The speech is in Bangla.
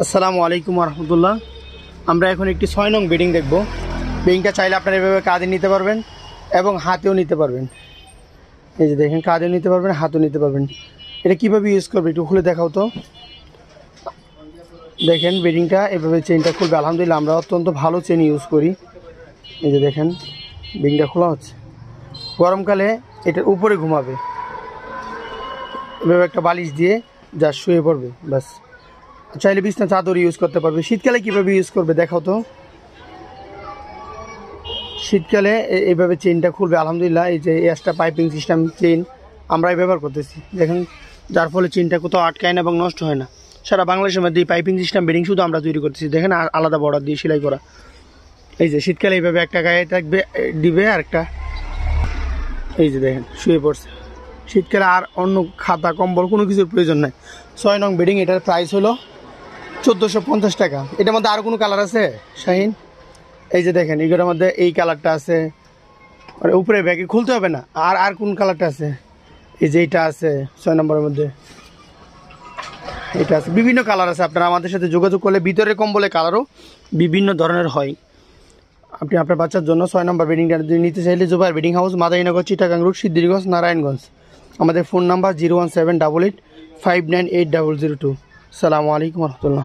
আসসালামু আলাইকুম রহমতুল্লাহ। আমরা এখন একটি 6 নং বেডিং দেখব। বেডিংটা চাইলে আপনারা এভাবে কাঁধে নিতে পারবেন এবং হাতেও নিতে পারবেন। এই যে দেখেন, কাঁধেও নিতে পারবেন, হাতেও নিতে পারবেন। এটা কীভাবে ইউজ করবে একটু খুলে দেখাও তো। দেখেন বেডিংটা এভাবে চেনটা খুলবে। আলহামদুলিল্লাহ আমরা অত্যন্ত ভালো চেন ইউজ করি। এই যে দেখেন বেডিংটা খোলা হচ্ছে। গরমকালে এটার উপরে ঘুমাবে, এভাবে একটা বালিশ দিয়ে যা শুয়ে পড়বে ব্যাস। চাইলে বিছনা চাদর ইউজ করতে পারবে। শীতকালে কীভাবে ইউজ করবে দেখাও তো। শীতকালে এইভাবে চেনটা খুলবে। আলহামদুলিল্লাহ এই যে এক্সট্রা পাইপিং সিস্টেম চেন আমরাই ব্যবহার করতেছি, দেখেন, যার ফলে চেনটা কোথাও আটকায় না এবং নষ্ট হয় না। সারা বাংলাদেশের মধ্যে এই পাইপিং সিস্টেম বেডিং শুধু আমরা তৈরি করতেছি, দেখেন, আলাদা বর্ডার দিয়ে সেলাই করা। এই যে শীতকালে এইভাবে একটা গায়ে থাকবে, দিবে, আর একটা এই যে দেখেন শুয়ে পড়ছে। শীতকালে আর অন্য খাতা কম্বল কোনো কিছুর প্রয়োজন নাই। 6 নং বেডিং, এটার প্রাইস হলো 1450 টাকা। এটার মধ্যে আর কোনো কালার আছে শাহিন? এই যে দেখেন এগুলোর মধ্যে এই কালারটা আছে, আর উপরে ব্যাগে খুলতে হবে না। আর আর কোন কালারটা আছে? এই যে এইটা আছে 6 নম্বরের মধ্যে, এটা আছে। বিভিন্ন কালার আছে। আপনারা আমাদের সাথে যোগাযোগ করলে ভিতরের কম্বলের কালারও বিভিন্ন ধরনের হয়। আপনি আপনার বাচ্চার জন্য 6 নম্বর বেডিংটা নিতে চাইলে Zubair bedding house, Madarinagar, Chittagong road, Siddhirganj, Narayanganj. আমাদের ফোন নাম্বার 01788 598 002। আসসালামু আলাইকুম রহমতুল্লাহ।